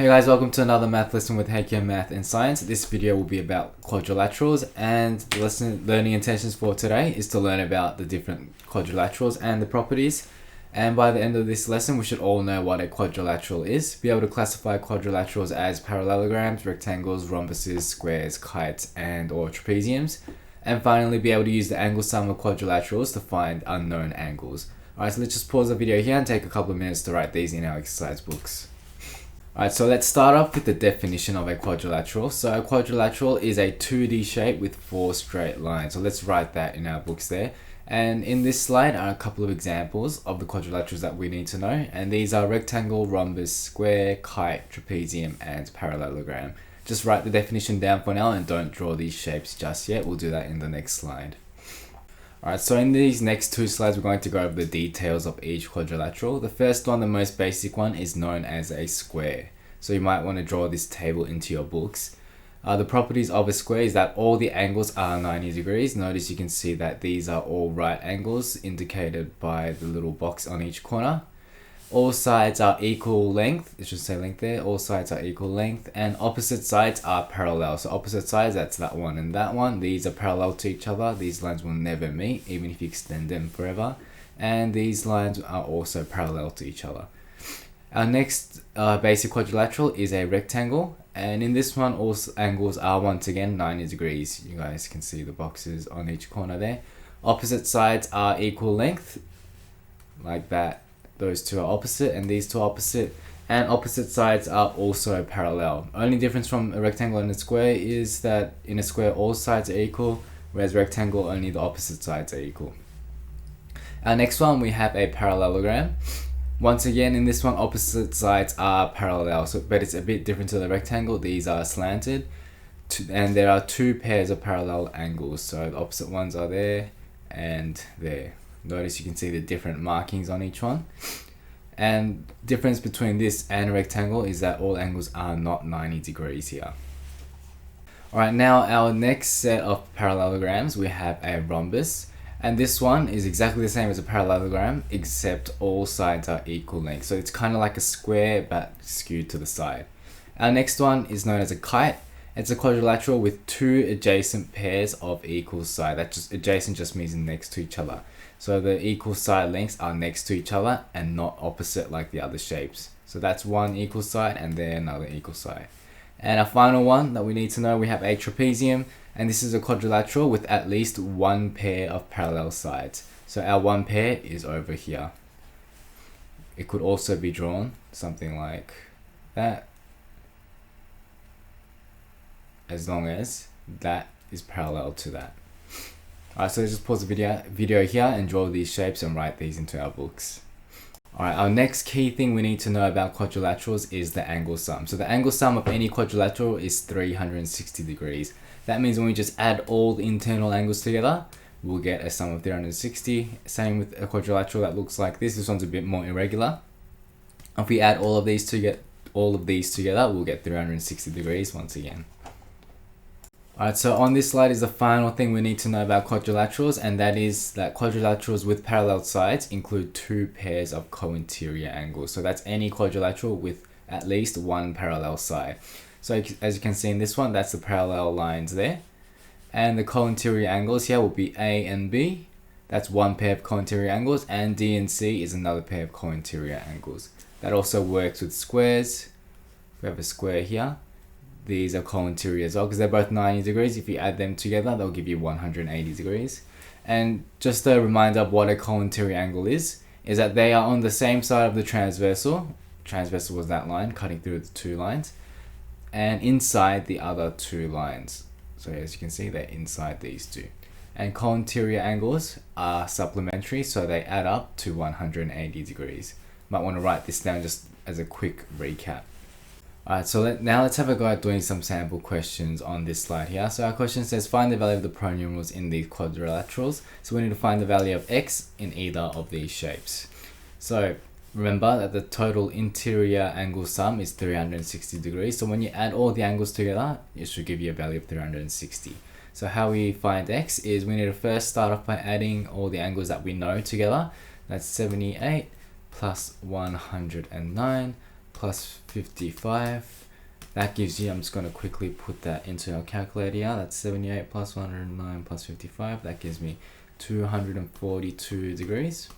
Hey guys, welcome to another math lesson with HK Math and Science. This video will be about quadrilaterals, and the learning intentions for today is to learn about the different quadrilaterals and the properties. And by the end of this lesson, we should all know what a quadrilateral is, be able to classify quadrilaterals as parallelograms, rectangles, rhombuses, squares, kites, and or trapeziums, and finally be able to use the angle sum of quadrilaterals to find unknown angles. Alright, so let's just pause the video here and take a couple of minutes to write these in our exercise books. Alright, so let's start off with the definition of a quadrilateral. So a quadrilateral is a 2D shape with 4 straight lines. So let's write that in our books there. And in this slide are a couple of examples of the quadrilaterals that we need to know. And these are rectangle, rhombus, square, kite, trapezium, and parallelogram. Just write the definition down for now and don't draw these shapes just yet. We'll do that in the next slide. Alright, so in these next two slides, we're going to go over the details of each quadrilateral. The first one, the most basic one, is known as a square. So you might want to draw this table into your books. The properties of a square is that all the angles are 90 degrees. Notice you can see that these are all right angles indicated by the little box on each corner. All sides are equal length, it should say length there, all sides are equal length, and opposite sides are parallel. So opposite sides, that's that one and that one, these are parallel to each other, these lines will never meet, even if you extend them forever, and these lines are also parallel to each other. Our next basic quadrilateral is a rectangle, and in this one, all angles are once again 90 degrees. You guys can see the boxes on each corner there. Opposite sides are equal length, like that. Those two are opposite and these two are opposite, and opposite sides are also parallel. Only difference from a rectangle and a square is that in a square all sides are equal, whereas rectangle only the opposite sides are equal. Our next one, we have a parallelogram. Once again, in this one, opposite sides are parallel, but it's a bit different to the rectangle. These are slanted, and there are two pairs of parallel angles, so the opposite ones are there and there. Notice you can see the different markings on each one. And difference between this and a rectangle is that all angles are not 90 degrees here. Alright, now our next set of parallelograms, we have a rhombus. And this one is exactly the same as a parallelogram, except all sides are equal length. So it's kind of like a square, but skewed to the side. Our next one is known as a kite. It's a quadrilateral with two adjacent pairs of equal side. That just adjacent just means next to each other. So the equal side lengths are next to each other and not opposite like the other shapes. So that's one equal side and then another equal side. And our final one that we need to know, we have a trapezium, and this is a quadrilateral with at least one pair of parallel sides. So our one pair is over here. It could also be drawn something like that, as long as that is parallel to that. Alright, so let's just pause the video here and draw these shapes and write these into our books. Alright, our next key thing we need to know about quadrilaterals is the angle sum. So the angle sum of any quadrilateral is 360 degrees. That means when we just add all the internal angles together, we'll get a sum of 360. Same with a quadrilateral that looks like this. This one's a bit more irregular. If we add all of these together, we'll get 360 degrees once again. Alright, so on this slide is the final thing we need to know about quadrilaterals, and that is that quadrilaterals with parallel sides include two pairs of cointeria angles. So that's any quadrilateral with at least one parallel side. So as you can see in this one, that's the parallel lines there. And the cointeria angles here will be A and B. That's one pair of cointeria angles, and D and C is another pair of cointeria angles. That also works with squares. We have a square here. These are cointeria as well because they're both 90 degrees. If you add them together, they'll give you 180 degrees. And just a reminder of what a cointeria angle is that they are on the same side of the transversal. Transversal was that line cutting through the two lines, and inside the other two lines. So as you can see, they're inside these two. And cointeria angles are supplementary, so they add up to 180 degrees. Might want to write this down just as a quick recap. Alright, so now let's have a go at doing some sample questions on this slide here. So our question says find the value of the pronumerals in these quadrilaterals. So we need to find the value of x in either of these shapes. So remember that the total interior angle sum is 360 degrees. So when you add all the angles together, it should give you a value of 360. So how we find x is we need to first start off by adding all the angles that we know together. That's 78 plus 109 plus 55. That gives you, I'm just going to quickly put that into our calculator here. That's 78 plus 109 plus 55. That gives me 242 degrees.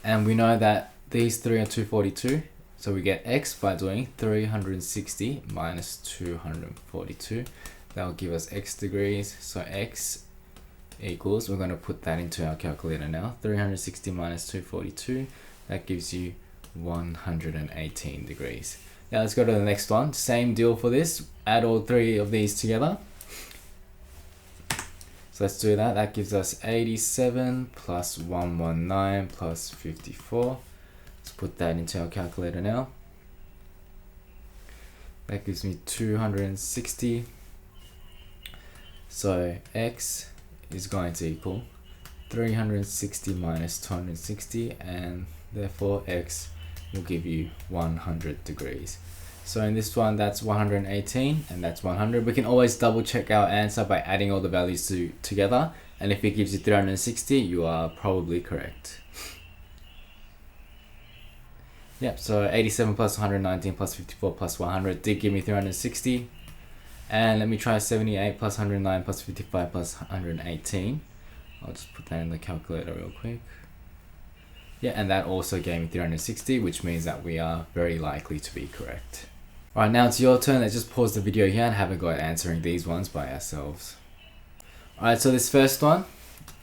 And we know that these three are 242. So we get x by doing 360 minus 242. That will give us x degrees. So x equals, we're going to put that into our calculator now. 360 minus 242. That gives you 118 degrees. Now let's go to the next one. Same deal for this. Add all three of these together. So let's do that. That gives us 87 plus 119 plus 54. Let's put that into our calculator now. That gives me 260. So x is going to equal 360 minus 260, and therefore x will give you 100 degrees. So in this one, that's 118 and that's 100. We can always double check our answer by adding all the values together, and if it gives you 360, you are probably correct. Yep, so 87 plus 119 plus 54 plus 100 did give me 360. And let me try 78 plus 109 plus 55 plus 118. I'll just put that in the calculator real quick. Yeah, and that also gave me 360, which means that we are very likely to be correct. Alright, now it's your turn. Let's just pause the video here and have a go at answering these ones by ourselves. Alright, so this first one,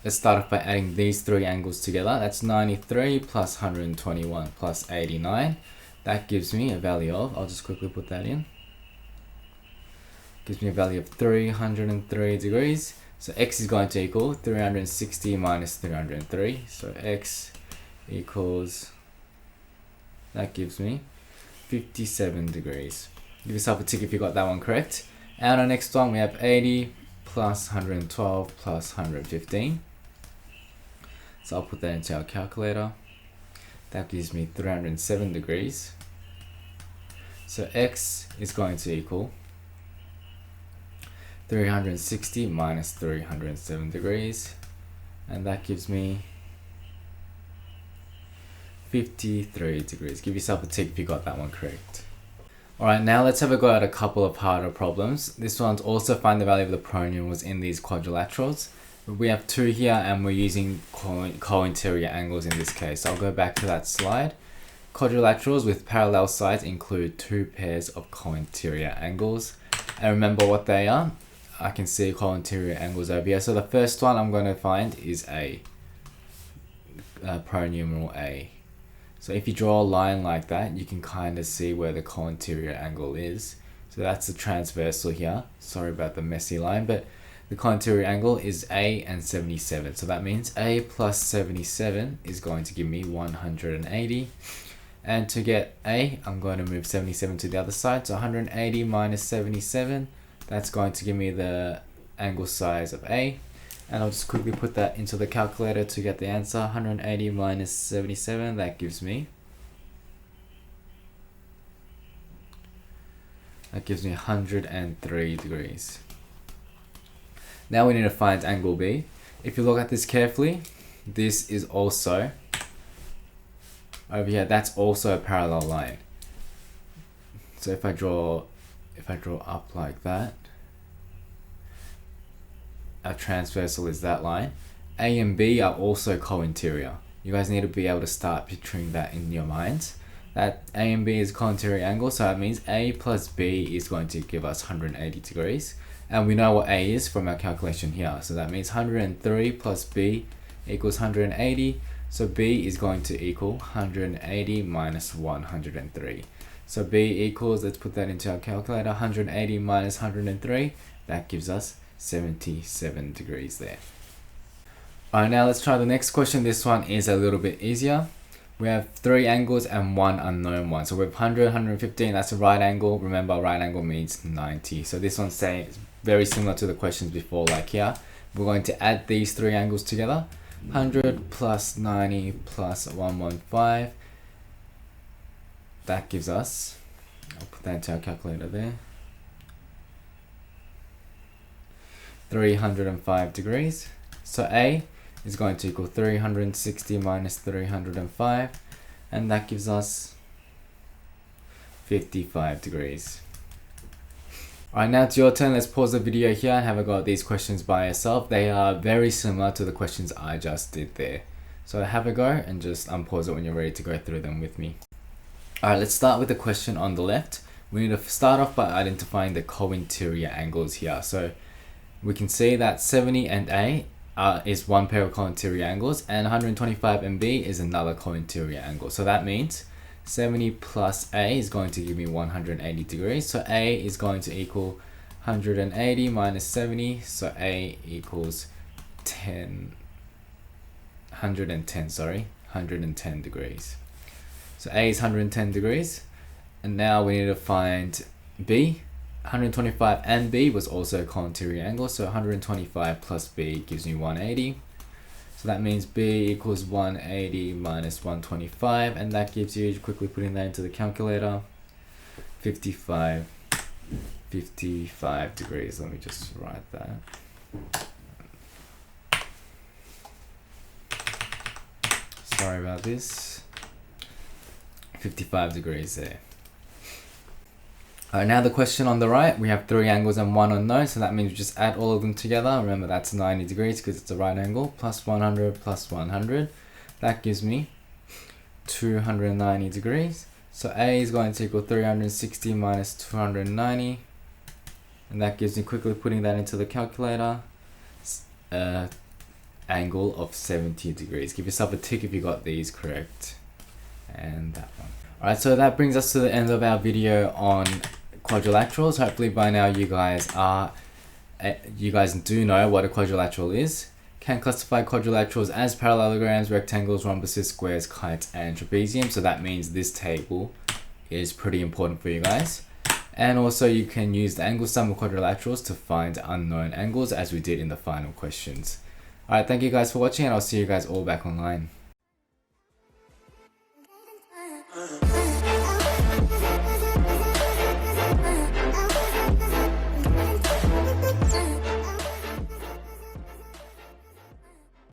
let's start off by adding these three angles together. That's 93 plus 121 plus 89. That gives me a value of, I'll just quickly put that in. Gives me a value of 303 degrees. So x is going to equal 360 minus 303. So x equals, that gives me 57 degrees. Give yourself a tick if you got that one correct. And our next one, we have 80 plus 112 plus 115. So I'll put that into our calculator. That gives me 307 degrees. So x is going to equal 360 minus 307 degrees, and that gives me 53 degrees. Give yourself a tick if you got that one correct. Alright, now let's have a go at a couple of harder problems. This one's also find the value of the pronumerals in these quadrilaterals. We have two here and we're using cointeria angles in this case. So I'll go back to that slide. Quadrilaterals with parallel sides include two pairs of cointeria angles. And remember what they are. I can see cointeria angles over here. So the first one I'm going to find is a pronumeral A. So if you draw a line like that, you can kind of see where the cointeria angle is. So that's the transversal here. Sorry about the messy line, but the cointeria angle is A and 77. So that means A plus 77 is going to give me 180. And to get A, I'm going to move 77 to the other side. So 180 minus 77, that's going to give me the angle size of A. And I'll just quickly put that into the calculator to get the answer. 180 minus 77, that gives me 103 degrees. Now we need to find angle B. If you look at this carefully, this is also, over here, that's also a parallel line. So if I draw up like that, our transversal is that line. A and B are also cointeria. You guys need to be able to start picturing that in your minds. That A and B is cointeria angle, so that means A plus B is going to give us 180 degrees. And we know what A is from our calculation here. So that means 103 plus B equals 180. So B is going to equal 180 minus 103. So B equals, let's put that into our calculator, 180 minus 103. That gives us 77 degrees there. Alright, now let's try the next question. This one is a little bit easier. We have three angles and one unknown one. So we have 100, 115, that's a right angle. Remember, right angle means 90. So this one's very similar to the questions before, like here. We're going to add these three angles together. 100 plus 90 plus 115. That gives us, I'll put that into our calculator there, 305 degrees. So A is going to equal 360 minus 305, and that gives us 55 degrees. Alright, now it's your turn. Let's pause the video here and have a go at these questions by yourself. They are very similar to the questions I just did there. So have a go and just unpause it when you're ready to go through them with me. Alright, let's start with the question on the left. We need to start off by identifying the Cointeria angles here. So we can see that 70 and A is one pair of Cointeria angles, and 125 and B is another Cointeria angle. So that means 70 plus A is going to give me 180 degrees. So A is going to equal 180 minus 70. So A equals 110 degrees. So A is 110 degrees. And now we need to find B. 125 and B was also a Cointeria angle. So 125 plus B gives me 180. So that means B equals 180 minus 125, and that gives you, quickly putting that into the calculator, 55 degrees. Let me just write that. Sorry about this. 55 degrees there. Now the question on the right, we have 3 angles and 1 unknown, so that means we just add all of them together. Remember, that's 90 degrees because it's a right angle, plus 100 plus 100. That gives me 290 degrees. So A is going to equal 360 minus 290, and that gives me, quickly putting that into the calculator, angle of 70 degrees. Give yourself a tick if you got these correct. And that one. Alright, so that brings us to the end of our video on quadrilaterals. Hopefully by now you guys do know what a quadrilateral is. Can classify quadrilaterals as parallelograms, rectangles, rhombuses, squares, kites, and trapezium. So that means this table is pretty important for you guys. And also you can use the angle sum of quadrilaterals to find unknown angles, as we did in the final questions. Alright, thank you guys for watching, and I'll see you guys all back online.